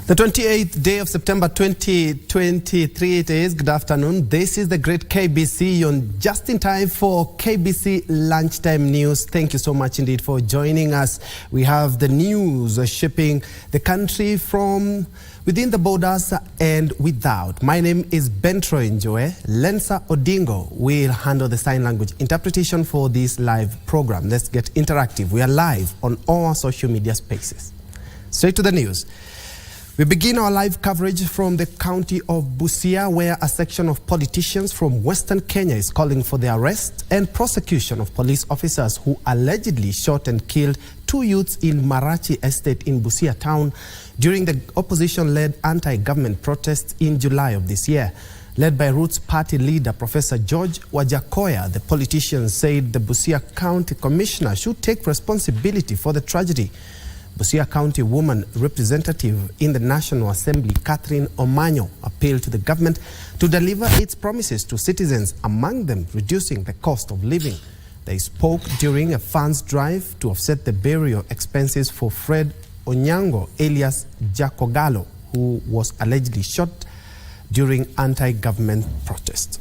The 28th day of September 2023 it is. Good afternoon. This is the great KBC. You're just in time for KBC Lunchtime News. Thank you so much indeed for joining us. We have the news shaping the country from within the borders and without. My name is BenTroy Njue. Lensa Odingo will handle the sign language interpretation for this live program. Let's get interactive. We are live on all social media spaces. Straight to the news. We begin our live coverage from the county of Busia, where a section of politicians from Western Kenya is calling for the arrest and prosecution of police officers who allegedly shot and killed two youths in Marachi Estate in Busia town during the opposition-led anti-government protests in July of this year. Led by Roots Party leader Professor George Wajakoya, the politicians said the Busia County Commissioner should take responsibility for the tragedy. Busia County woman representative in the National Assembly, Catherine Omanyo, appealed to the government to deliver its promises to citizens, among them reducing the cost of living. They spoke during a funds drive to offset the burial expenses for Fred Onyango alias Jakogalo, who was allegedly shot during anti-government protests.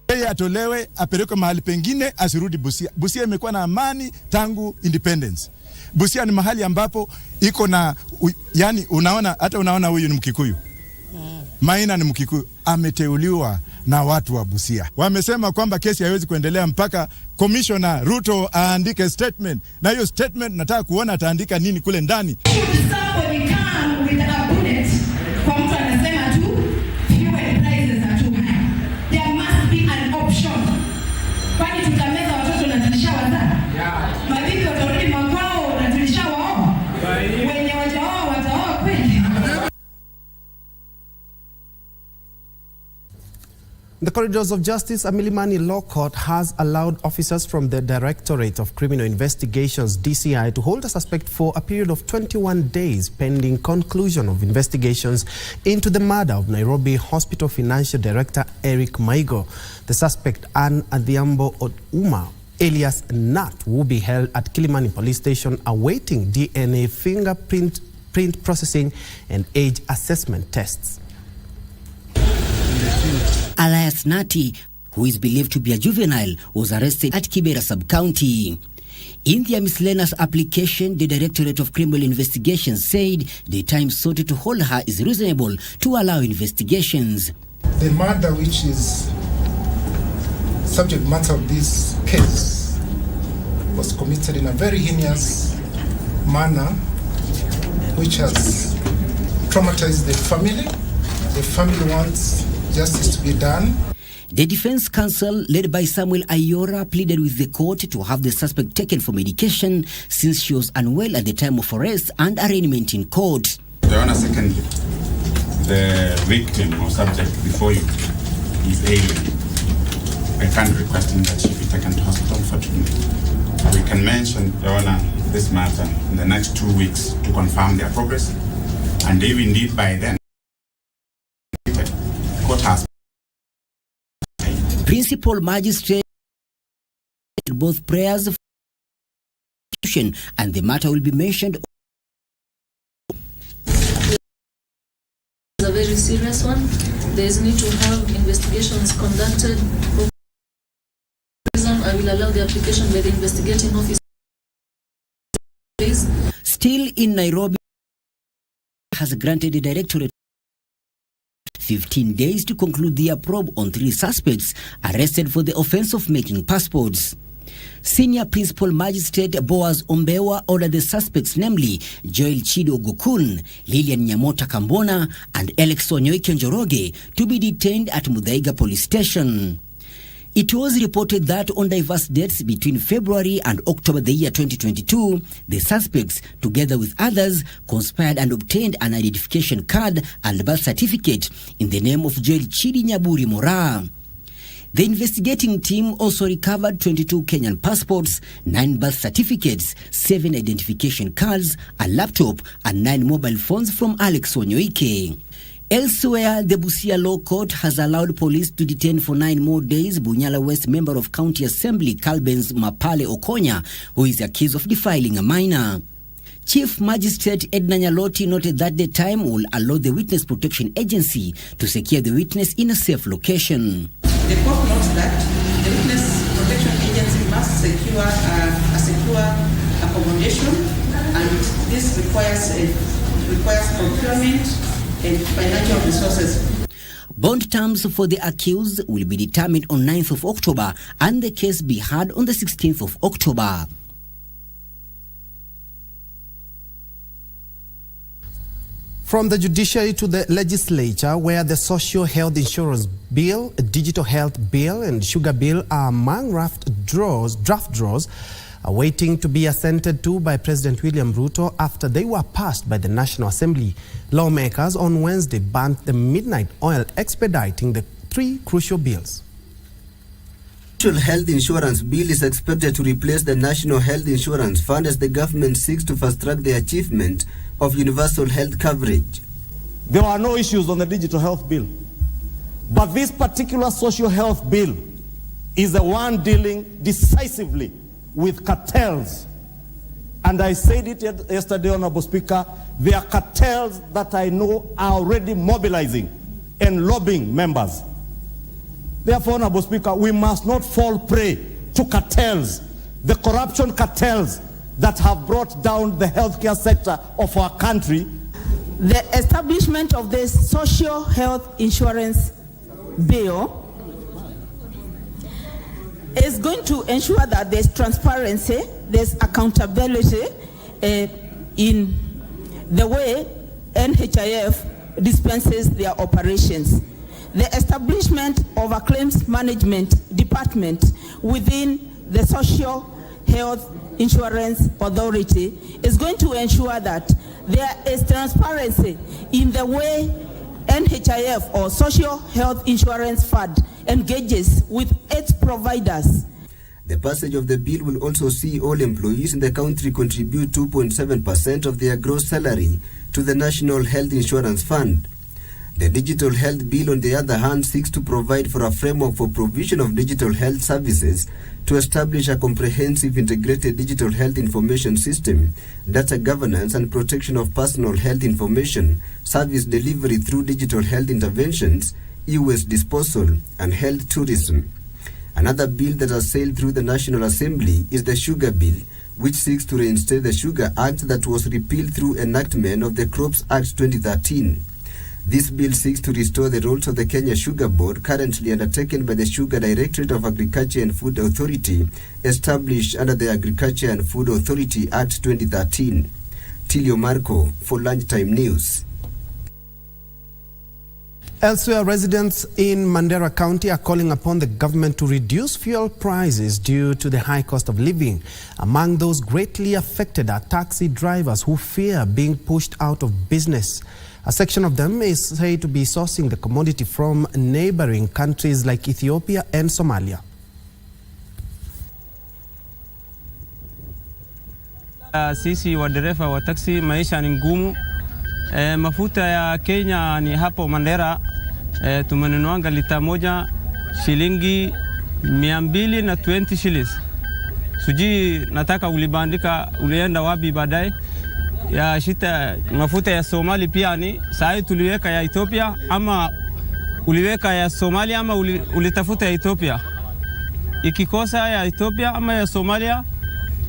Yeye atolewe apelekwe mahali pengine asirudi Busia. Busia imekuwa na amani tangu independence. Busia ni mahali ambapo iko na yani unaona huyu ni Mkikuyu. Maina ni Mkikuyu, ameteuliwa na watu wa Busia. Wamesema kwamba kesi haiwezi kuendelea mpaka Commissioner Ruto aandike statement. Na hiyo statement nataka kuona ataandika nini kule ndani. The corridors of justice, a Milimani Law Court has allowed officers from the Directorate of Criminal Investigations, DCI, to hold a suspect for a period of 21 days pending conclusion of investigations into the murder of Nairobi Hospital Financial Director Eric Maigo. The suspect, Ann Adhiambo Ouma, alias Nat, will be held at Kilimani Police Station awaiting DNA fingerprint processing and age assessment tests. Elias Nati, who is believed to be a juvenile, was arrested at Kibera Sub-County. In their miscellaneous application, the Directorate of Criminal Investigations said the time sought to hold her is reasonable to allow investigations. The murder which is subject matter of this case was committed in a very heinous manner which has traumatized the family. The family wants justice to be done. The defense counsel, led by Samuel Ayora, pleaded with the court to have the suspect taken for medication since she was unwell at the time of arrest and arraignment in court. Your Honor, secondly, the victim or subject before you is ailing. I can't request him that she be taken to hospital for treatment. We can mention, Your Honor, this matter in the next 2 weeks to confirm their progress, and if indeed by then court has. Principal Magistrate both prayers for and the matter will be mentioned. It's a very serious one. There is need to have investigations conducted. I will allow the application by the investigating officer. Still in Nairobi, has granted the Directorate 15 days to conclude their probe on 3 suspects arrested for the offense of making passports. Senior Principal Magistrate Boaz Ombewa ordered the suspects, namely Joel Chido Gukun, Lilian Nyamota Kambona, and Alex Onyoike Njoroge, to be detained at Muthaiga Police Station. It was reported that on diverse dates between February and October the year 2022, the suspects, together with others, conspired and obtained an identification card and birth certificate in the name of Joel Chidi Nyaburi Mora. The investigating team also recovered 22 Kenyan passports, 9 birth certificates, 7 identification cards, a laptop, and 9 mobile phones from Alex Onyoike. Elsewhere, the Busia Law Court has allowed police to detain for 9 more days Bunyala West Member of County Assembly Kalbens Mapale Okonya, who is accused of defiling a minor. Chief Magistrate Edna Nyaloti noted that the time will allow the Witness Protection Agency to secure the witness in a safe location. The court notes that the Witness Protection Agency must secure a secure accommodation, and this requires procurement and financial resources. Bond terms for the accused will be determined on 9th of October and the case be heard on the 16th of October. From the judiciary to the legislature, where the social health insurance bill, digital health bill and sugar bill are among draft draws waiting to be assented to by President William Ruto after they were passed by the National Assembly. Lawmakers on Wednesday banned the midnight oil, expediting the three crucial bills. The National Health Insurance Bill is expected to replace the National Health Insurance Fund as the government seeks to fast-track the achievement of universal health coverage. There are no issues on the digital health bill, but this particular social health bill is the one dealing decisively with cartels. And I said it yesterday, Honorable Speaker, there are cartels that I know are already mobilizing and lobbying members. Therefore, Honorable Speaker, we must not fall prey to cartels, the corruption cartels that have brought down the healthcare sector of our country. The establishment of this social health insurance bill is going to ensure that there's transparency, there's accountability in the way NHIF dispenses their operations. The establishment of a claims management department within the Social Health Insurance Authority is going to ensure that there is transparency in the way NHIF or Social Health Insurance Fund engages with its providers. The passage of the bill will also see all employees in the country contribute 2.7% of their gross salary to the National Health Insurance Fund. The Digital Health Bill, on the other hand, seeks to provide for a framework for provision of digital health services to establish a comprehensive integrated digital health information system, data governance and protection of personal health information, service delivery through digital health interventions, e-waste disposal, and health tourism. Another bill that has sailed through the National Assembly is the Sugar Bill, which seeks to reinstate the Sugar Act that was repealed through enactment of the Crops Act 2013. This bill seeks to restore the roles of the Kenya Sugar Board, currently undertaken by the Sugar Directorate of Agriculture and Food Authority, established under the Agriculture and Food Authority Act 2013. Tilio Marco for Lunchtime News. Elsewhere, residents in Mandera County are calling upon the government to reduce fuel prices due to the high cost of living. Among those greatly affected are taxi drivers who fear being pushed out of business. A section of them is said to be sourcing the commodity from neighboring countries like Ethiopia and Somalia. Sisi wadereva wa taxi maisha ni ngumu. Mafuta ya Kenya ni hapo Mandera tumenunuanga lita moja shilingi 220 shillings. Suji nataka ulibandika ulienda wapi baadaye? Ya shita mafuta ya Somali pia ni sai tuliweka ya Ethiopia ama uliweka ya Somalia ama ulitafuta ya Ethiopia. Ikikosa ya Ethiopia ama ya Somalia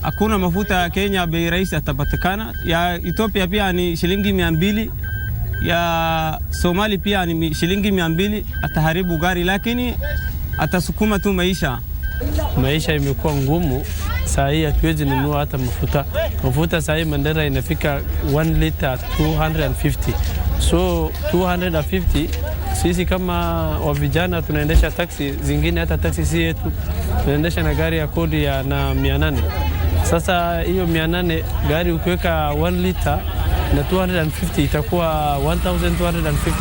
hakuna mafuta ya Kenya bei rahisi atapatikana. Ya Ethiopia pia ni shilingi 200, ya Somali pia ni shilingi 200. Ataharibu gari lakini atasukuma tu maisha. Maisha imekuwa ngumu. Saa hii hatuwezi nunua hata mafuta. Mafuta saa hii Mandera inafika 1 liter 250. So 250 sisi kama wa vijana tunaendesha taxi zingine, hata taxi si yetu. Tunaendesha na gari ya kodi ya na 800. Sasa hiyo 800 gari ukiweka 1 liter na 250 itakuwa 1250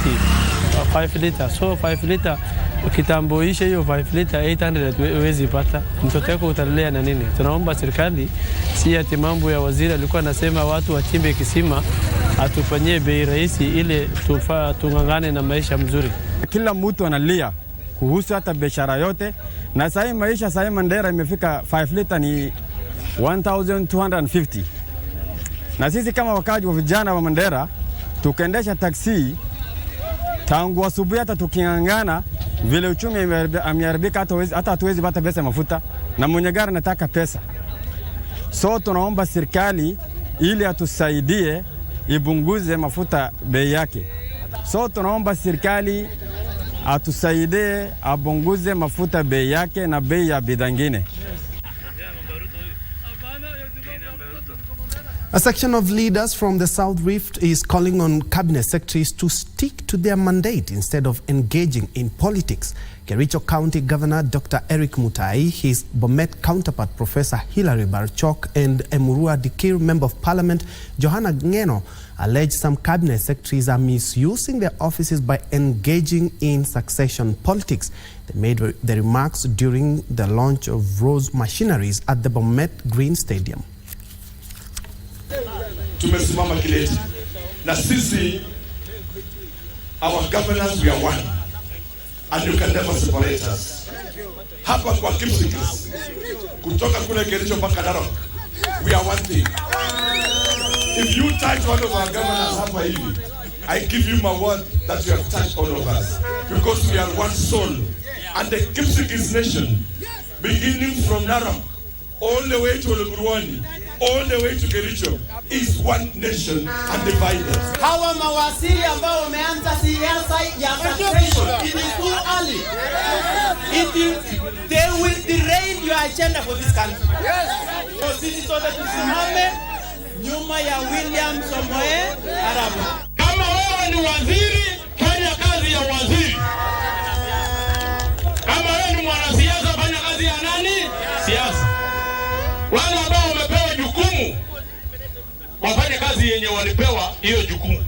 5 liter. So 5 liter ukitambuisha hiyo 5 liter 800 huwezi pata. Mtoto wako utalea na nini? Tunaomba serikali, si ati mambo ya waziri alikuwa anasema watu wachimbe kisima, atufanyie bei rahisi ili tungangane na maisha mzuri. Kila mtu analia kuhusu hata biashara yote, na sasa maisha sasa Mandera imefika 5 liter ni 1250. Na sisi kama wakaji wa vijana wa Mandera tukaendesha taksi tangu asubuhi, hata tukingangana vile uchumi ameharibika, hata hatuwezi pata pesa mafuta, na mwenye gari anataka pesa. So tunaomba serikali ili atusaidie ibunguze mafuta bei yake. So tunaomba serikali atusaidie abunguze mafuta bei yake na bei ya bidhaa nyingine. A section of leaders from the South Rift is calling on cabinet secretaries to stick to their mandate instead of engaging in politics. Kericho County Governor Dr. Eric Mutai, his Bomet counterpart Professor Hilary Barchok, and Emurua Dikir Member of Parliament Johanna Ngeno allege some cabinet secretaries are misusing their offices by engaging in succession politics. They made the remarks during the launch of Rose machineries at the Bomet Green Stadium. Tumesimama kileti na sisi, our governors, we are one and you can never separate us. Hapa kwa Kipsigis kutoka kule Kericho mpaka Narok, we are one thing. If you touch one of our governors hapa hivi, I give you my word that you have touched all of us, because we are one soul. And the Kipsigis nation, beginning from Narok all the way to Olugurwani, all the way to Kericho, is one nation undivided. Hawa mawaziri ambao wameanza siasa ya succession, it is too early. They will derail your agenda for this country. So sisi sote tusimame nyuma ya William Samoei Arap. Kama wewe ni waziri, fanya kazi ya waziri. Kama wewe ni mwanasiasa, fanya kazi ya nani? Siasa. Wale ambao wamepewa jukumu wafanye kazi yenye walipewa hiyo jukumu.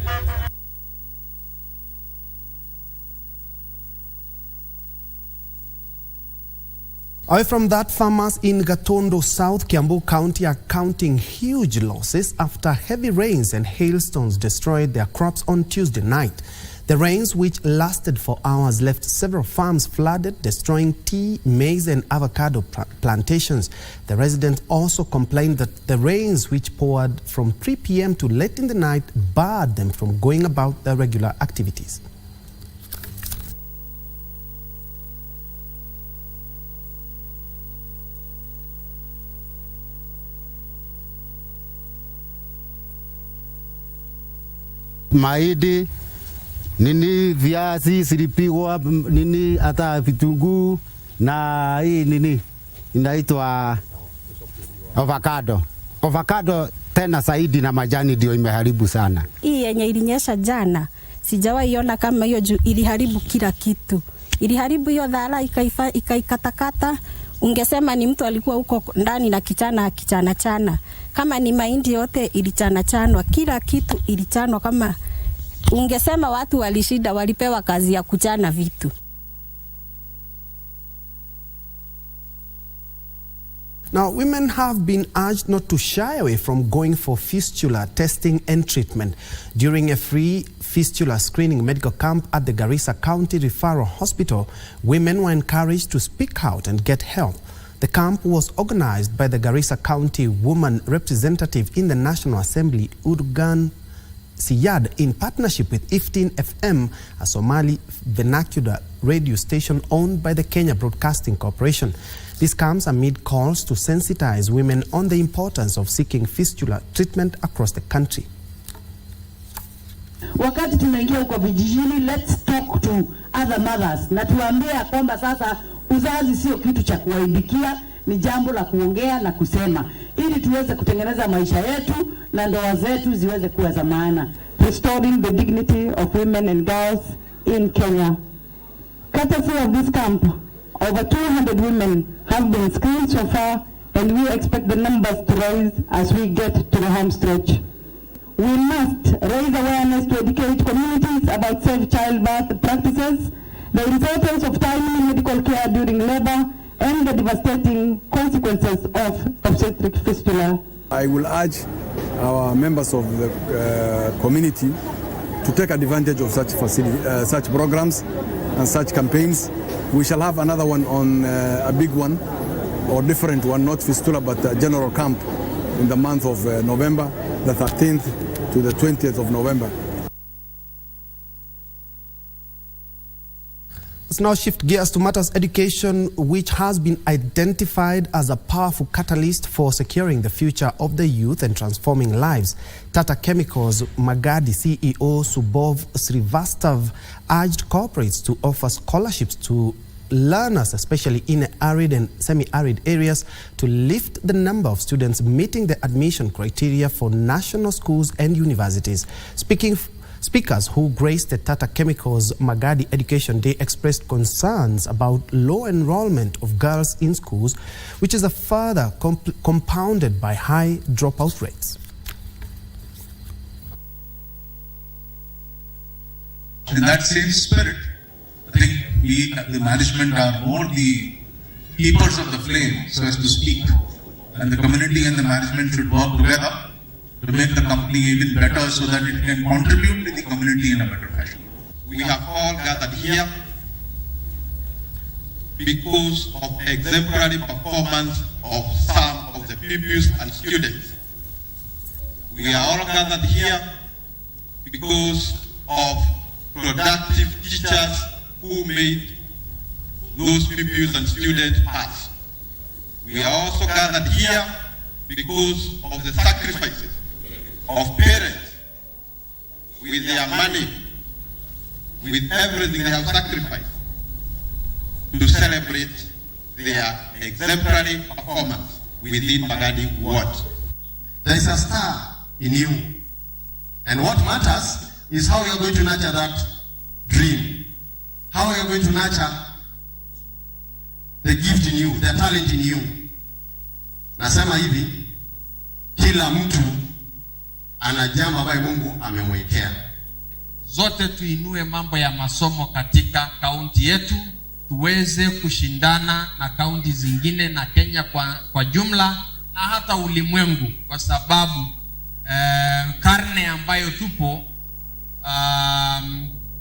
Away from that, farmers in Gatondo, South Kiambu County are counting huge losses after heavy rains and hailstones destroyed their crops on Tuesday night. The rains, which lasted for hours, left several farms flooded, destroying tea, maize and avocado plantations. The residents also complained that the rains, which poured from 3 p.m. to late in the night, barred them from going about their regular activities. Mahindi, nini viazi silipigwa, nini hata vitunguu, na hii nini inaitwa avocado. Avocado tena zaidi na majani ndio imeharibu sana. Hii yenye ilinyesha jana, sijawahi iona kama hiyo juu iliharibu kila kitu. Iliharibu hiyo dhala ikaikatakata. Ungesema ni mtu alikuwa huko ndani na kichana chana. Kama ni mahindi yote ilichanwa, kila kitu ilichanwa. Kama ungesema watu walishida, walipewa kazi ya kuchana vitu. Now, women have been urged not to shy away from going for fistula testing and treatment. During a free fistula screening medical camp at the Garissa County Referral Hospital, women were encouraged to speak out and get help. The camp was organized by the Garissa County Woman Representative in the National Assembly, Urgan Siyad, in partnership with 15 FM, a Somali vernacular radio station owned by the Kenya Broadcasting Corporation. This comes amid calls to sensitize women on the importance of seeking fistula treatment across the country. Wakati tunaingia huko vijijini, let's talk to other mothers na tuambie kwamba sasa uzazi sio kitu cha kuwaibikia, ni jambo la kuongea na kusema ili tuweze kutengeneza maisha yetu na ndoa zetu ziweze kuwa za maana. Restoring the dignity of women and girls in Kenya. Courtesy of this camp, over 200 women have been screened so far, and we expect the numbers to rise as we get to the home stretch. We must raise awareness to educate communities about safe childbirth practices, the importance of timely medical care during labor, and the devastating consequences of obstetric fistula. I will urge our members of the community to take advantage of such programs and such campaigns. We shall have another one on a big one or different one, not fistula but a general camp in the month of November. the 13th to the 20th of November. Let's now shift gears to matters education, which has been identified as a powerful catalyst for securing the future of the youth and transforming lives. Tata Chemicals Magadi CEO Subov Srivastav urged corporates to offer scholarships to learners, especially in arid and semi-arid areas, to lift the number of students meeting the admission criteria for national schools and universities. Speakers who graced the Tata Chemicals Magadi Education Day expressed concerns about low enrollment of girls in schools, which is further compounded by high dropout rates. In that same spirit, I think we, the management, are more the keepers of the flame, so as to speak. And the community and the management should work together to make the company even better so that it can contribute to the community in a better fashion. We have all gathered here because of exemplary performance of some of the pupils and students. We are all gathered here because of productive teachers who made those pupils and students pass. We are also gathered here because of the sacrifices of parents with their money, with everything they have sacrificed to celebrate their exemplary performance within Magadi Ward. There is a star in you, and what matters is how you are going to nurture that dream, how you are going to nurture the gift in you, the talent in you. Nasema hivi, kila mtu ana jambo ambayo Mungu amemwekea. Zote tuinue mambo ya masomo katika kaunti yetu, tuweze kushindana na kaunti zingine na Kenya kwa jumla na hata ulimwengu, kwa sababu karne ambayo tupo,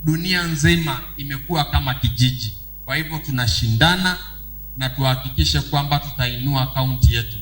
dunia nzima imekuwa kama kijiji. Kwa hivyo tunashindana na tuhakikishe kwamba tutainua kaunti yetu.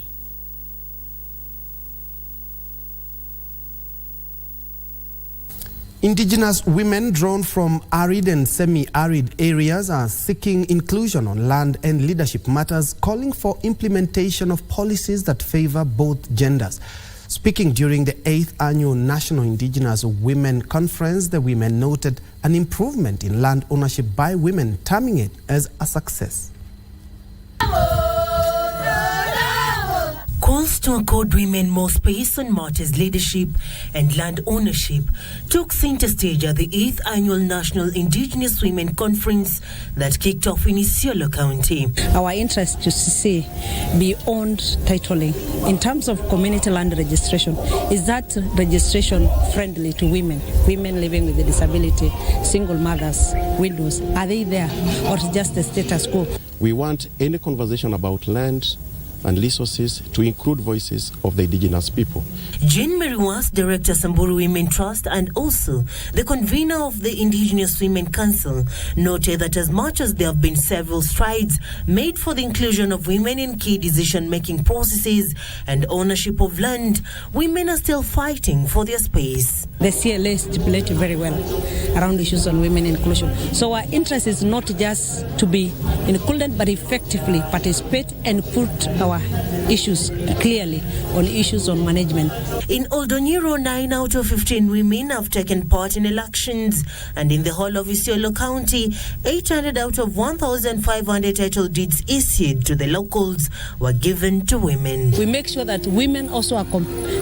Indigenous women drawn from arid and semi-arid areas are seeking inclusion on land and leadership matters, calling for implementation of policies that favor both genders. Speaking during the 8th Annual National Indigenous Women Conference, the women noted an improvement in land ownership by women, terming it as a success. Calls to accord women more space on matters leadership and land ownership took center stage at the 8th Annual National Indigenous Women Conference that kicked off in Busia County. Our interest to see beyond titling in terms of community land registration, is that registration friendly to women living with a disability, single mothers, widows? Are they there, or just the status quo? We want any conversation about land and resources to include voices of the indigenous people. Jane Meriwas, Director Samburu Women Trust and also the convener of the Indigenous Women Council, noted that as much as there have been several strides made for the inclusion of women in key decision-making processes and ownership of land, women are still fighting for their space. The CLA stipulated very well around issues on women inclusion. So our interest is not just to be included, but effectively participate and put our issues clearly on issues on management. In Oldonyiro, 9 out of 15 women have taken part in elections, and in the whole of Isiolo County, 800 out of 1,500 title deeds issued to the locals were given to women. We make sure that women also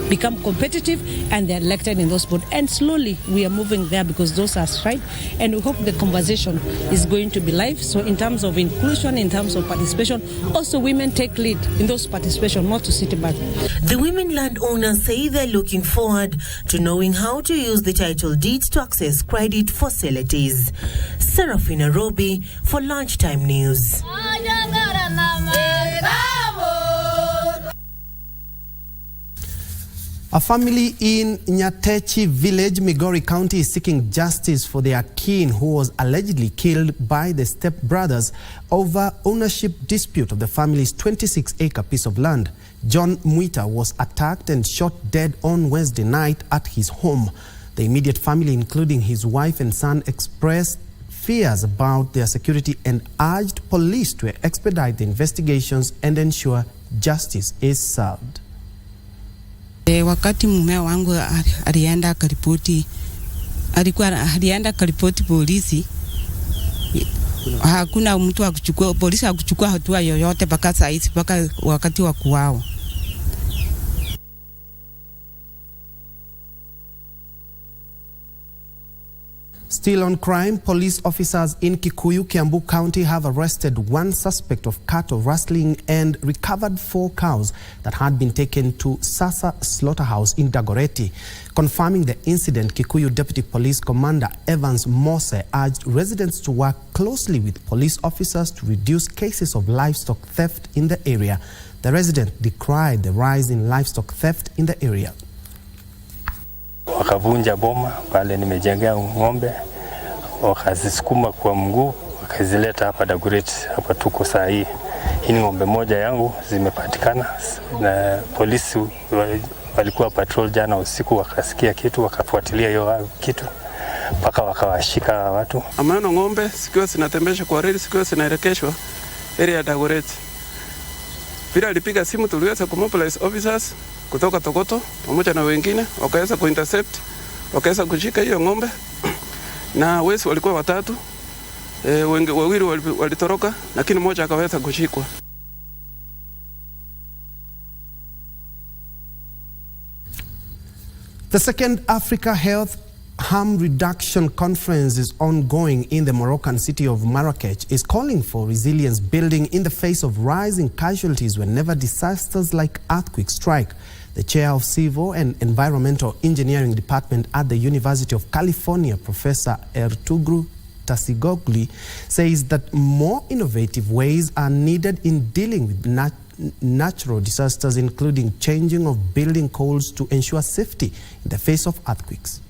become competitive and they're elected in those boards. And slowly we are moving there because those are right. And we hope the conversation is going to be live. So in terms of inclusion, in terms of participation, also women take lead in those participation, not to sit back. The women landowners say they're looking forward to knowing how to use the title deeds to access credit facilities. Serafina Robi for Lunchtime News. A family in Nyatechi village, Migori County, is seeking justice for their kin who was allegedly killed by the stepbrothers over ownership dispute of the family's 26-acre piece of land. John Mwita was attacked and shot dead on Wednesday night at his home. The immediate family, including his wife and son, expressed fears about their security and urged police to expedite the investigations and ensure justice is served. Wakati mume wangu alienda karipoti polisi, hakuna mtu wa kuchukua, polisi hakuchukua hatua yoyote mpaka saa hizi, mpaka wakati wa kuuawa. Still on crime, police officers in Kikuyu, Kiambu County have arrested one suspect of cattle rustling and recovered 4 cows that had been taken to Sasa Slaughterhouse in Dagoretti. Confirming the incident, Kikuyu Deputy Police Commander Evans Mose urged residents to work closely with police officers to reduce cases of livestock theft in the area. The resident decried the rise in livestock theft in the area. Wakavunja boma pale nimejengea ng'ombe, wakazisukuma kwa mguu, wakazileta hapa Dagoretti. Hapa tuko saa hii. Hii ng'ombe moja yangu zimepatikana, na polisi walikuwa patrol jana usiku, wakasikia kitu, wakafuatilia hiyo kitu mpaka wakawashika watu. Amano ng'ombe sikiwa zinatembeshwa kwa reli, sikiwa zinaelekeshwa area ya Dagoretti. Bila alipiga simu, tuliweza kumobilize officers kutoka Togoto pamoja na wengine, wakaweza kuintercept, wakaweza kushika hiyo ng'ombe, na wezi walikuwa 3, wawili walitoroka, lakini mmoja akaweza kushikwa. The second Africa Health Harm Reduction Conference is ongoing in the Moroccan city of Marrakech, is calling for resilience building in the face of rising casualties whenever disasters like earthquakes strike. The chair of Civil and Environmental Engineering Department at the University of California, Professor Ertuğrul Tasigoglu, says that more innovative ways are needed in dealing with natural disasters, including changing of building codes to ensure safety in the face of earthquakes.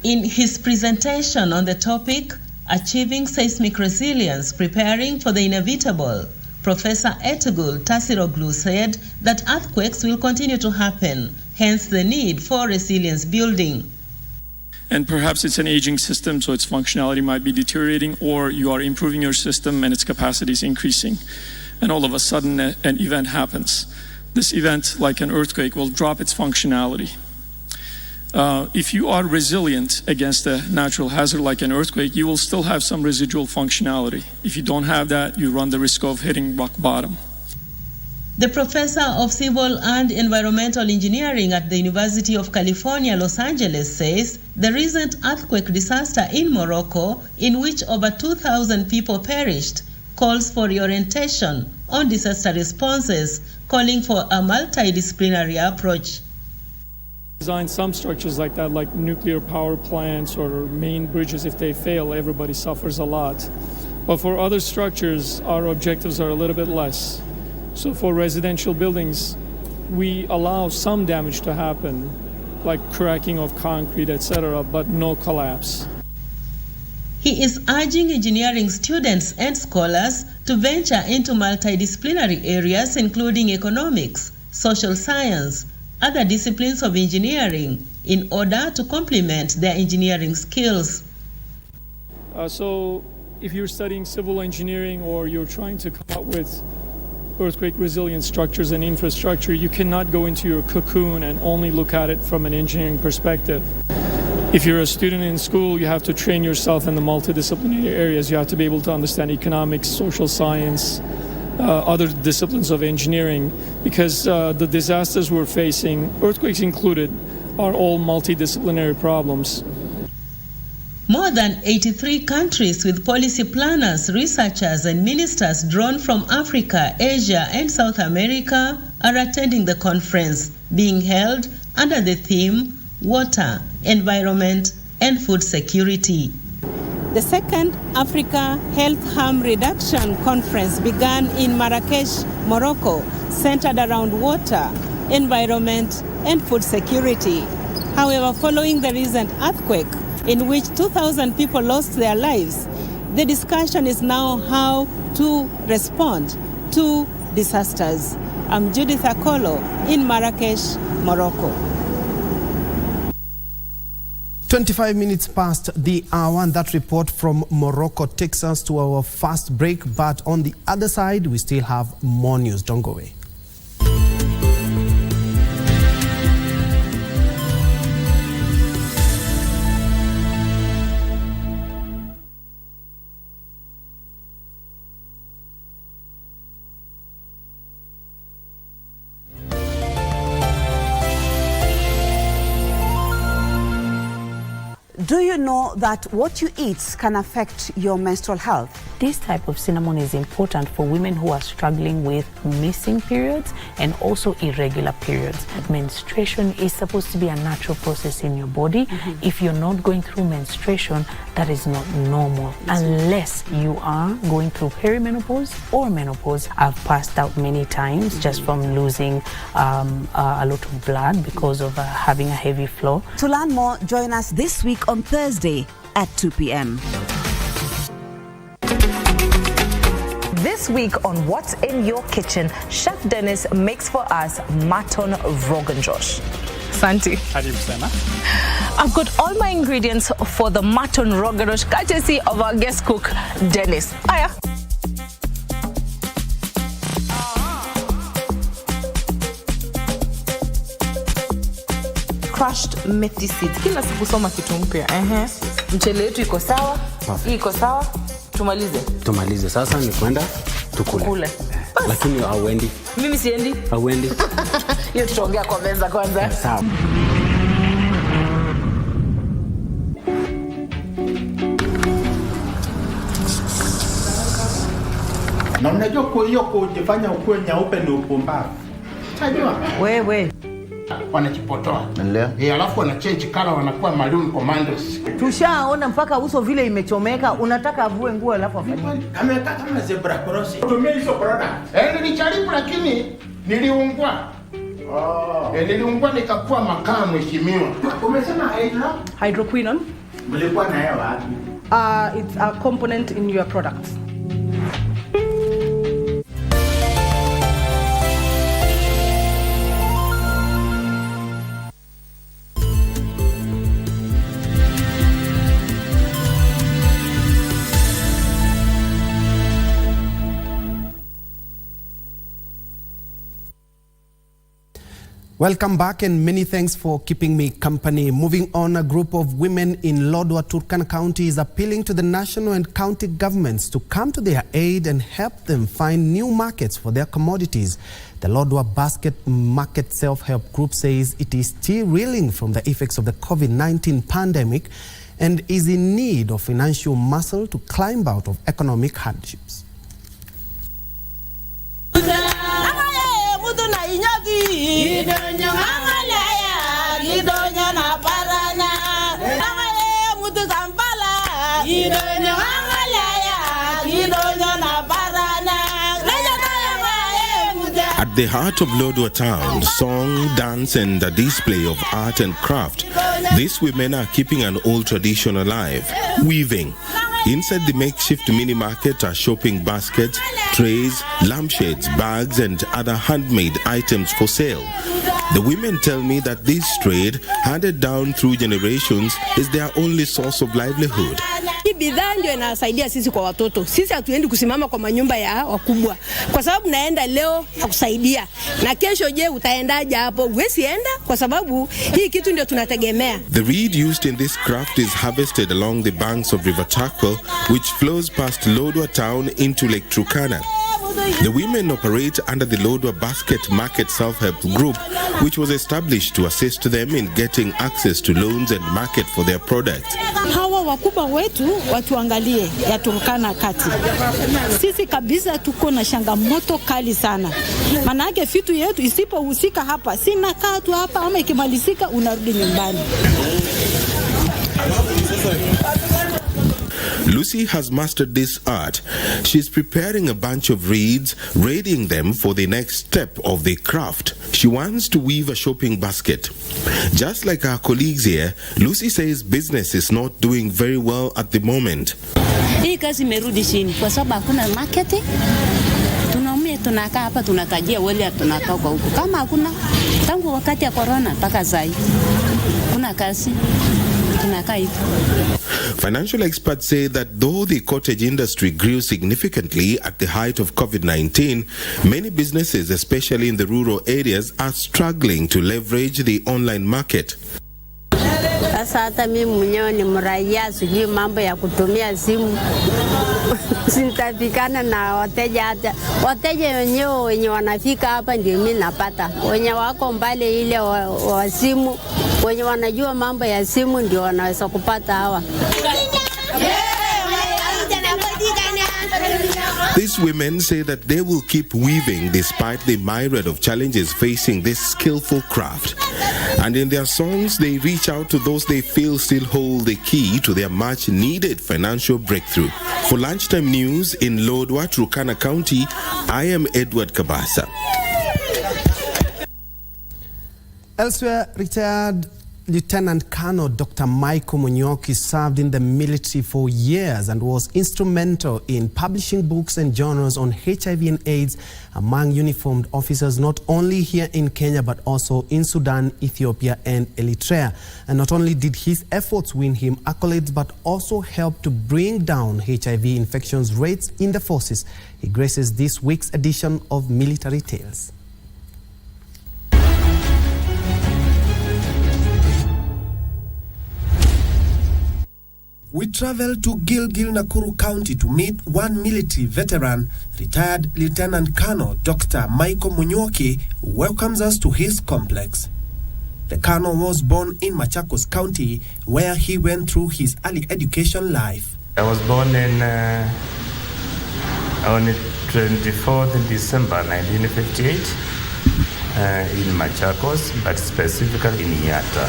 In his presentation on the topic, Achieving Seismic Resilience, Preparing for the Inevitable, Professor Ertuğrul Tasigoglu said that earthquakes will continue to happen, hence the need for resilience building. And perhaps it's an aging system, so its functionality might be deteriorating, or you are improving your system and its capacity is increasing. And all of a sudden an event happens. This event, like an earthquake, will drop its functionality. If you are resilient against a natural hazard like an earthquake, you will still have some residual functionality. If you don't have that, you run the risk of hitting rock bottom. The professor of civil and environmental engineering at the University of California, Los Angeles, says the recent earthquake disaster in Morocco, in which over 2,000 people perished, calls for reorientation on disaster responses, calling for a multidisciplinary approach. Design some structures like that, like nuclear power plants or main bridges. If they fail, everybody suffers a lot. But for other structures, our objectives are a little bit less. So for residential buildings, we allow some damage to happen, like cracking of concrete, etc., but no collapse. He is urging engineering students and scholars to venture into multidisciplinary areas, including economics, social science, other disciplines of engineering, in order to complement their engineering skills. So if you're studying civil engineering or you're trying to come up with earthquake resilient structures and infrastructure, you cannot go into your cocoon and only look at it from an engineering perspective. If you're a student in school, you have to train yourself in the multidisciplinary areas. You have to be able to understand economics, social science, other disciplines of engineering, because the disasters we're facing, earthquakes included, are all multidisciplinary problems. More than 83 countries with policy planners, researchers, and ministers drawn from Africa, Asia, and South America are attending the conference, being held under the theme Water, Environment, and Food Security. The second Africa Health Harm Reduction Conference began in Marrakesh, Morocco, centered around water, environment, and food security. However, following the recent earthquake, in which 2,000 people lost their lives, the discussion is now how to respond to disasters. I'm Judith Akolo in Marrakesh, Morocco. 25 minutes past the hour, and that report from Morocco takes us to our first break. But on the other side, we still have more news. Don't go away. Do you know that what you eat can affect your menstrual health? This type of cinnamon is important for women who are struggling with missing periods and also irregular periods. Menstruation is supposed to be a natural process in your body. If you're not going through menstruation, that is not normal unless you are going through perimenopause or menopause. I've passed out many times just from losing a lot of blood because of having a heavy flow. To learn more, join us this week on Thursday at 2 p.m. This week on What's in Your Kitchen, Chef Dennis makes for us mutton rogan josh. Santi. I've got all my ingredients for the mutton rogan josh, courtesy of our guest cook, Dennis. Aya. Crushed methi seeds. Kila siku soma kitu mpya. Mchele yetu iko sawa. Hii iko sawa. Tumalize. Sasa ni kwenda tukule. Lakini hauendi. Mimi siendi. Hauendi. Hiyo tutaongea kwa meza kwanza. Sawa. Na unajua kwa hiyo kujifanya ukuwe nyeupe ni upumbavu. Unajua? Wewe wanajipotoa. Alafu wana change color wanakuwa maroon commandos. Tushaona mpaka uso vile imechomeka, unataka avue nguo alafu afanye. Kama zebra cross. Tumia hizo product. Nilijaribu lakini niliungua. Niliungua nikakuwa makaa mheshimiwa. Umesema hydroquinone? Mlikuwa na hewa wapi? It's a component in your products. Welcome back and many thanks for keeping me company. Moving on, a group of women in Lodwar, Turkana County is appealing to the national and county governments to come to their aid and help them find new markets for their commodities. The Lodwar Basket Market Self-Help Group says it is still reeling from the effects of the COVID-19 pandemic and is in need of financial muscle to climb out of economic hardships. At the heart of Lodwar town, song, dance and a display of art and craft, these women are keeping an old tradition alive, weaving. Inside the makeshift mini market are shopping baskets, trays, lampshades, bags and other handmade items for sale. The women tell me that this trade, handed down through generations, is their only source of livelihood. Hii bidhaa ndio inasaidia sisi kwa watoto. Sisi hatuendi kusimama kwa manyumba ya wakubwa. Kwa sababu naenda leo nakusaidia. Na kesho je utaendaje hapo? Huwezi enda kwa sababu hii kitu ndio tunategemea. The reed used in this craft is harvested along the banks of River Takwa, which flows past Lodwar town into Lake Turkana. The women operate under the Lodwar Basket Market Self-Help Group, which was established to assist them in getting access to loans and market for their products. Hawa wakubwa wetu watuangalie ya Turkana kati. Sisi kabisa tuko na changamoto kali sana. Manake vitu yetu isipohusika hapa, sina kaa tu hapa ama ikimalizika unarudi nyumbani. Lucy has mastered this art. She's preparing a bunch of reeds, readying them for the next step of the craft. She wants to weave a shopping basket. Just like her colleagues here, Lucy says business is not doing very well at the moment. Hii kazi imerudi chini kwa sababu hakuna market. Tunakaa hapa tunatajia wale tunatoka huko. Kama hakuna tangu wakati ya corona mpaka sasa kuna kazi. Financial experts say that though the cottage industry grew significantly at the height of COVID-19, many businesses, especially in the rural areas, are struggling to leverage the online market. Sasa hata mimi mwenyewe ni mraia, sijui mambo ya kutumia simu. Sintapikana na wateja wenyewe wenye wanafika hapa ndio mimi napata. Wenye wako mbali ile wa simu, wenye wanajua mambo ya simu ndio wanaweza kupata hawa. These women say that they will keep weaving despite the myriad of challenges facing this skillful craft. And in their songs, they reach out to those they feel still hold the key to their much-needed financial breakthrough. For Lunchtime News in Lodwar, Turkana County, I am Edward Kabasa. Elsewhere, retired Lieutenant Colonel Dr. Michael Munyoki served in the military for years and was instrumental in publishing books and journals on HIV and AIDS among uniformed officers not only here in Kenya but also in Sudan, Ethiopia and Eritrea. And not only did his efforts win him accolades but also help to bring down HIV infections rates in the forces. He graces this week's edition of Military Tales. We traveled to Gilgil, Nakuru County to meet one military veteran, retired Lieutenant Colonel Dr. Michael Munyoki, who welcomes us to his complex. The Colonel was born in Machakos County, where he went through his early education life. I was born on the 24th December 1958. In Machakos, but specifically in Yata.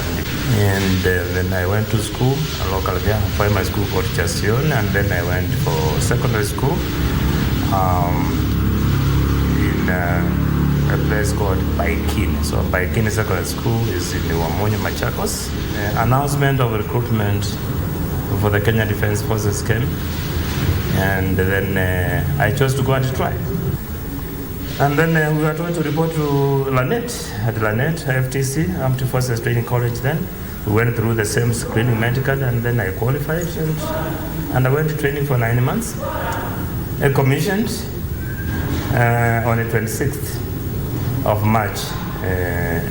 And then I went to school, a local primary school called Chasion, and then I went for secondary school in a place called Baikin. So Baikin Secondary School is in Wamonyo, Machakos. Announcement of recruitment for the Kenya Defense Forces came, and then I chose to go and try. And then we were told to report to Lanet, at Lanet, FTC, Armed Forces Training College then. We went through the same screening medical and then I qualified and I went to training for 9 months. I commissioned on the 26th of March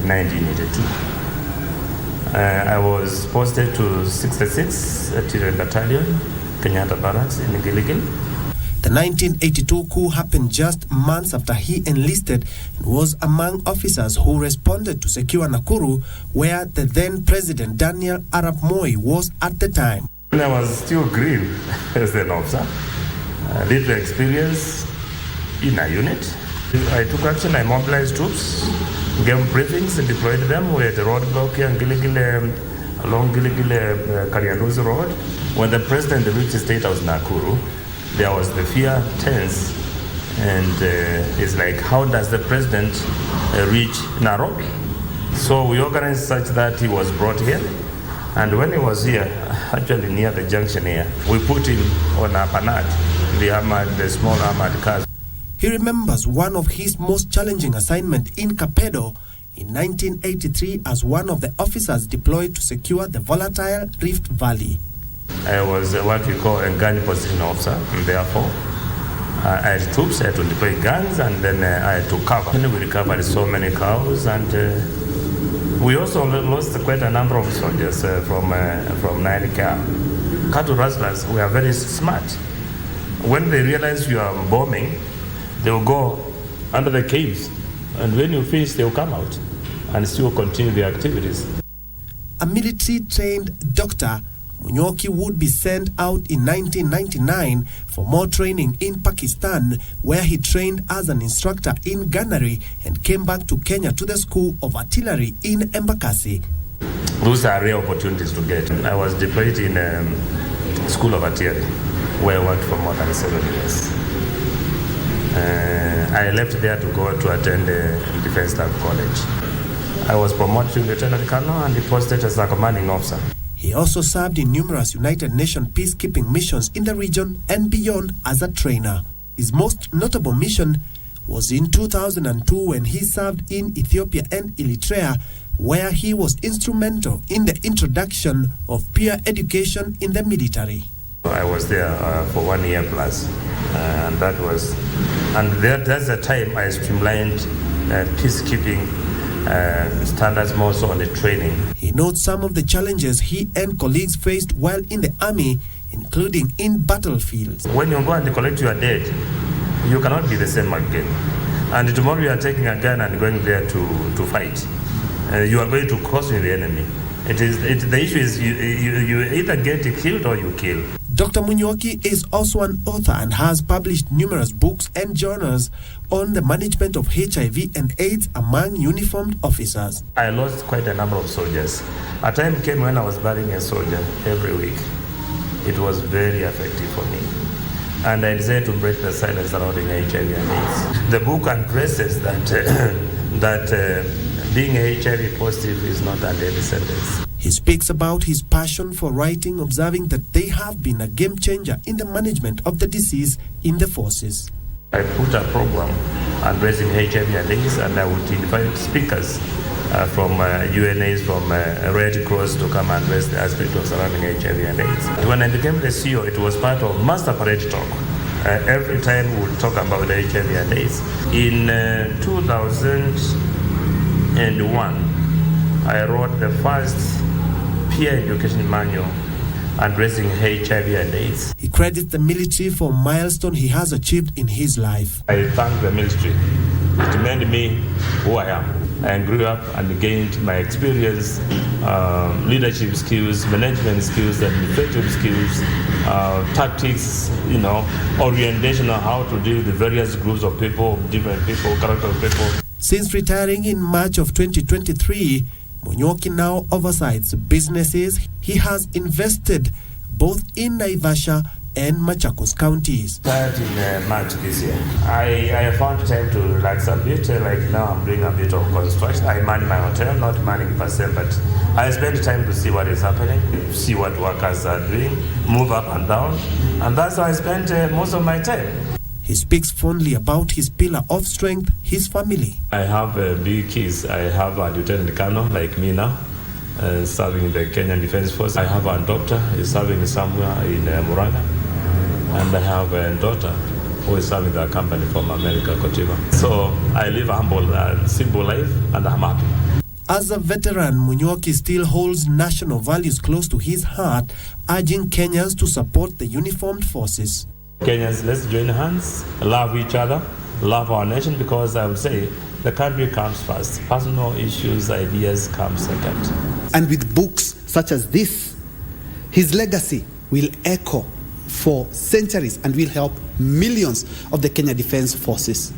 1982. I was posted to 66 Artillery Battalion, Kenyatta Barracks in Gilgil. The 1982 coup happened just months after he enlisted and was among officers who responded to secure Nakuru, where the then President Daniel Arap Moi was at the time. I was still green as an officer. Little experience in a unit. I took action, I mobilized troops, gave briefings and deployed them. We had a roadblock here in Gilgil, along Gilgil Karianduzi Road. When the President reached the State House Nakuru, there was the fear tense, and it's like, how does the president reach Nairobi? So we organized such that he was brought here, and when he was here, actually near the junction here, we put him on a panad, the small armored cars. He remembers one of his most challenging assignments in Kapedo in 1983 as one of the officers deployed to secure the volatile Rift Valley. I was what we call a gun position officer, and therefore I had troops, I had to deploy guns, and then I had to cover. And we recovered so many cows, and we also lost quite a number of soldiers from Nairobi. Cattle rustlers were very smart. When they realize you are bombing, they will go under the caves, and when you finish, they will come out and still continue their activities. A military-trained doctor, Munyoki would be sent out in 1999 for more training in Pakistan, where he trained as an instructor in gunnery and came back to Kenya to the School of Artillery in Embakasi. Those are rare opportunities to get. I was deployed in School of Artillery. where I worked for more than 7 years. I left there to go to attend the Defense Staff College. I was promoted to Lieutenant Colonel and posted as a commanding officer. He also served in numerous United Nations peacekeeping missions in the region and beyond as a trainer. His most notable mission was in 2002 when he served in Ethiopia and Eritrea, where he was instrumental in the introduction of peer education in the military. I was there for 1 year plus, and that's the time I streamlined peacekeeping standards more so on the training. He notes some of the challenges he and colleagues faced while in the army, including in battlefields. When you go and collect your dead, you cannot be the same again. And tomorrow you are taking a gun and going there to fight. You are going to cross with the enemy. The issue is you either get killed or you kill. Dr. Munyoki is also an author and has published numerous books and journals on the management of HIV and AIDS among uniformed officers. I lost quite a number of soldiers. A time came when I was burying a soldier every week. It was very effective for me. And I decided to break the silence surrounding HIV and AIDS. The book addresses that being HIV positive is not a death sentence. He speaks about his passion for writing, observing that they have been a game changer in the management of the disease in the forces. I put a program addressing HIV and AIDS, and I would invite speakers from UNAs, from Red Cross to come and address the aspect of surrounding HIV and AIDS. When I became the CEO, it was part of Master Parade Talk. Every time we would talk about HIV and AIDS. In 2001, I wrote the first peer education manual addressing HIV and AIDS. He credits the military for milestone he has achieved in his life. I thank the military. It made me who I am. I grew up and gained my experience, leadership skills, management skills, administrative skills, tactics, orientation on how to deal with the various groups of people, different people, character of people. Since retiring in March of 2023, Munyoki now oversees businesses he has invested both in Naivasha and Machakos counties. Started in March this year. I found time to relax a bit. Like now I'm doing a bit of construction. I man my hotel, not manning per se, but I spend time to see what is happening, see what workers are doing, move up and down. And that's how I spend most of my time. He speaks fondly about his pillar of strength, his family. I have big kids. I have a lieutenant colonel like me now, serving in the Kenyan Defense Force. I have a doctor, he's serving somewhere in Muranga. And I have a daughter who is serving the company from America, Cotiva. So I live a humble, simple life, and I'm happy. As a veteran, Munyoki still holds national values close to his heart, urging Kenyans to support the uniformed forces. Kenyans, let's join hands, love each other, love our nation, because I would say the country comes first. Personal issues, ideas come second. And with books such as this, his legacy will echo for centuries and will help millions of the Kenya Defense Forces.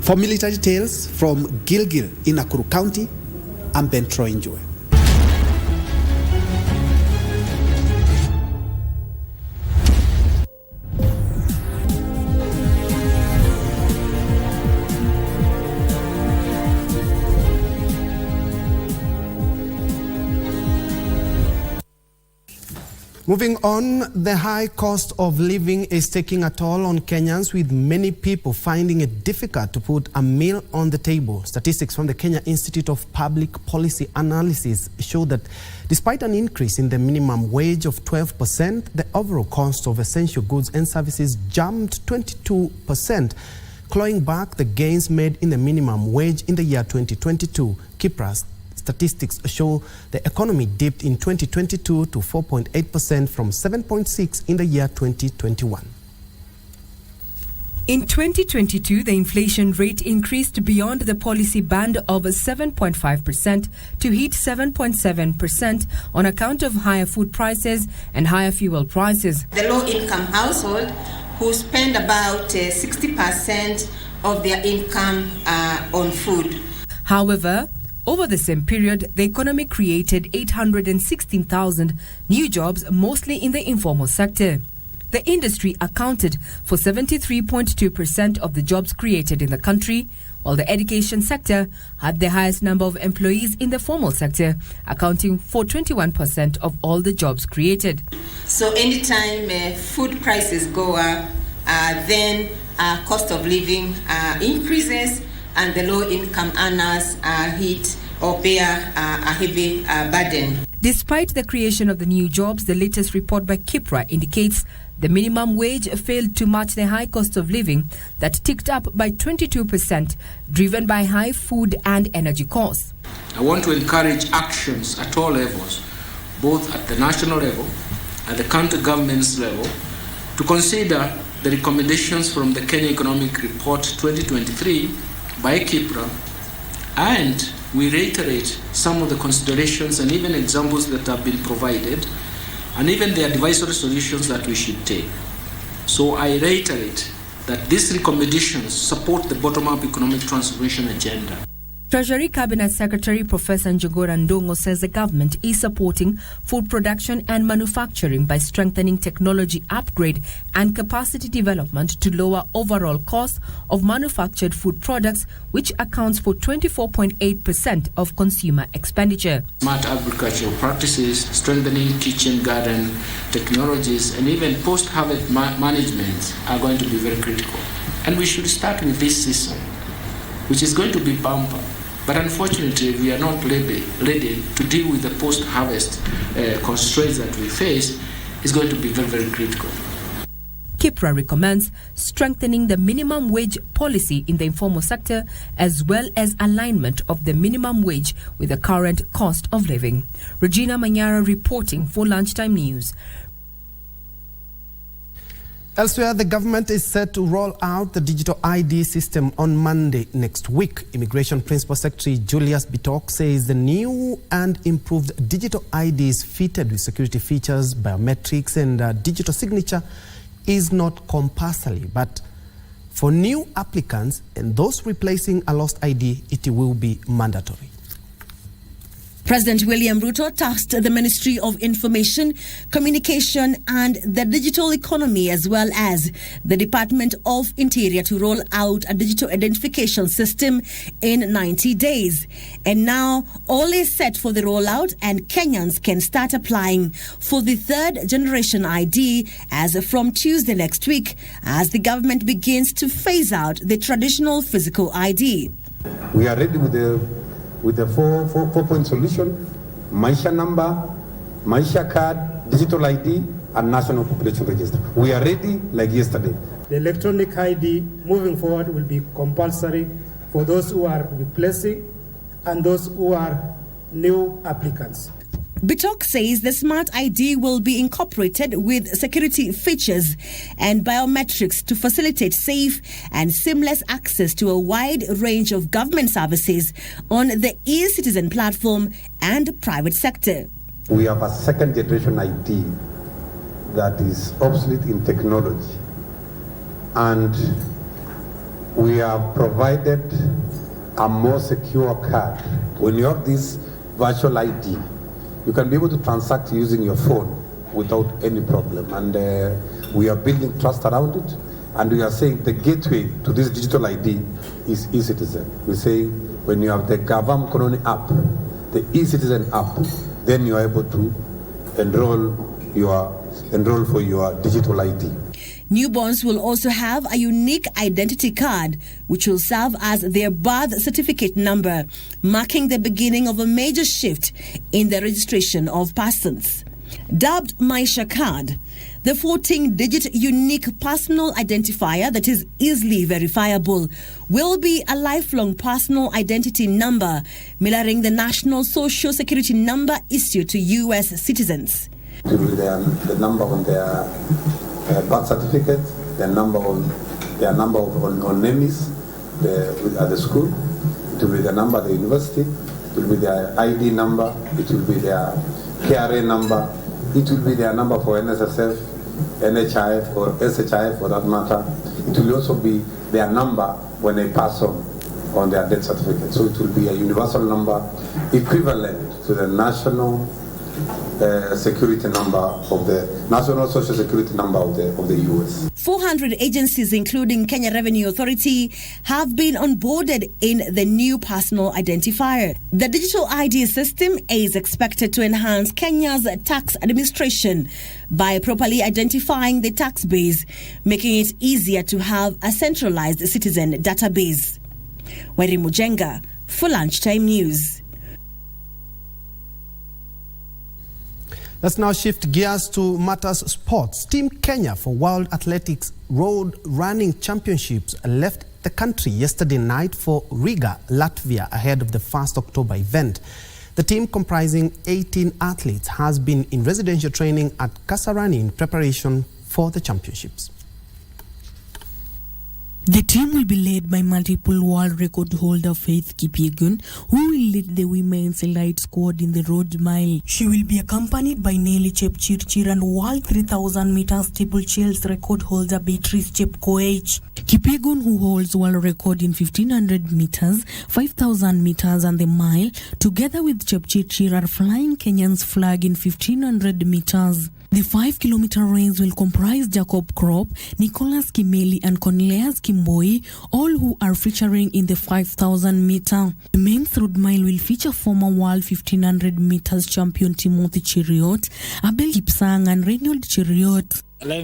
For Military Tales from Gilgil in Nakuru County, I'm BenTroy Njue. Moving on, the high cost of living is taking a toll on Kenyans, with many people finding it difficult to put a meal on the table. Statistics from the Kenya Institute of Public Policy Analysis show that despite an increase in the minimum wage of 12%, the overall cost of essential goods and services jumped 22%, clawing back the gains made in the minimum wage in the year 2022. Kipra's statistics show the economy dipped in 2022 to 4.8% from 7.6% in the year 2021. In 2022, the inflation rate increased beyond the policy band of 7.5% to hit 7.7% on account of higher food prices and higher fuel prices. The low-income household, who spend about 60% of their income on food. However, over the same period, the economy created 816,000 new jobs, mostly in the informal sector. The industry accounted for 73.2% of the jobs created in the country, while the education sector had the highest number of employees in the formal sector, accounting for 21% of all the jobs created. So anytime food prices go up, then cost of living increases, and the low-income earners hit or bear a heavy burden. Despite the creation of the new jobs, the latest report by KIPRA indicates the minimum wage failed to match the high cost of living that ticked up by 22%, driven by high food and energy costs. I want to encourage actions at all levels, both at the national level, at the county government's level, to consider the recommendations from the Kenya Economic Report 2023 by KIPRA, and we reiterate some of the considerations and even examples that have been provided, and even the advisory solutions that we should take. So I reiterate that these recommendations support the bottom-up economic transformation agenda. Treasury Cabinet Secretary Professor Njue says the government is supporting food production and manufacturing by strengthening technology upgrade and capacity development to lower overall costs of manufactured food products, which accounts for 24.8% of consumer expenditure. Smart agricultural practices, strengthening kitchen garden technologies, and even post-harvest management are going to be very critical. And we should start with this season, which is going to be bumper. But unfortunately, we are not ready to deal with the post-harvest constraints that we face. Is going to be very, very critical. KIPRA recommends strengthening the minimum wage policy in the informal sector, as well as alignment of the minimum wage with the current cost of living. Regina Manyara reporting for Lunchtime News. Elsewhere, the government is set to roll out the digital ID system on Monday next week. Immigration Principal Secretary Julius Bitok says the new and improved digital ID is fitted with security features, biometrics, and digital signature is not compulsory, but for new applicants and those replacing a lost ID, it will be mandatory. President William Ruto tasked the Ministry of Information, Communication and the Digital Economy, as well as the Department of Interior, to roll out a digital identification system in 90 days. And now all is set for the rollout, and Kenyans can start applying for the third generation ID as from Tuesday next week, as the government begins to phase out the traditional physical ID. We are ready with the four-point solution: Maisha number, Maisha card, digital ID, and national population register. We are ready like yesterday. The electronic ID moving forward will be compulsory for those who are replacing and those who are new applicants. Bitok says the smart ID will be incorporated with security features and biometrics to facilitate safe and seamless access to a wide range of government services on the e-citizen platform and private sector. We have a second generation ID that is obsolete in technology, and we have provided a more secure card. When you have this virtual ID, you can be able to transact using your phone without any problem. And we are building trust around it. And we are saying the gateway to this digital ID is e-citizen. We say when you have the Gavam Kononi app, the e-citizen app, then you are able to enroll for your digital ID. Newborns will also have a unique identity card, which will serve as their birth certificate number, marking the beginning of a major shift in the registration of persons. Dubbed Maisha Card, the 14-digit unique personal identifier that is easily verifiable will be a lifelong personal identity number, mirroring the national social security number issued to U.S. citizens. It will be the number on their birth certificate, their number on NEMIS at the school. It will be the number at the university. It will be their ID number. It will be their KRA number. It will be their number for NSSF, NHIF, or SHIF for that matter. It will also be their number when they pass on their death certificate. So it will be a universal number equivalent to the national security number of the national social security number of the US. 400 agencies, including Kenya Revenue Authority, have been onboarded in the new personal identifier. The digital ID system is expected to enhance Kenya's tax administration by properly identifying the tax base, making it easier to have a centralized citizen database. Weri Mujenga for Lunchtime News. Let's now shift gears to matters sports. Team Kenya for World Athletics Road Running Championships left the country yesterday night for Riga, Latvia, ahead of the 1st October event. The team, comprising 18 athletes, has been in residential training at Kasarani in preparation for the championships. The team will be led by multiple world record holder Faith Kipyegon, who will lead the women's elite squad in the road mile. She will be accompanied by Nelly Chepchirchir and world 3,000 meters steeplechase record holder Beatrice Chepkoech. Kipyegon, who holds world record in 1,500 meters, 5,000 meters and the mile, together with Chepchirchir, are flying Kenyan's flag in 1,500 meters. The 5-kilometer race will comprise Jacob Krop, Nicholas Kimeli and Cornelius Kimboi, all who are featuring in the 5,000 meter. The men's road mile will feature former world 1,500 meters champion Timothy Cheruiyot, Abel Kipsang and Reynold Cheruiyot.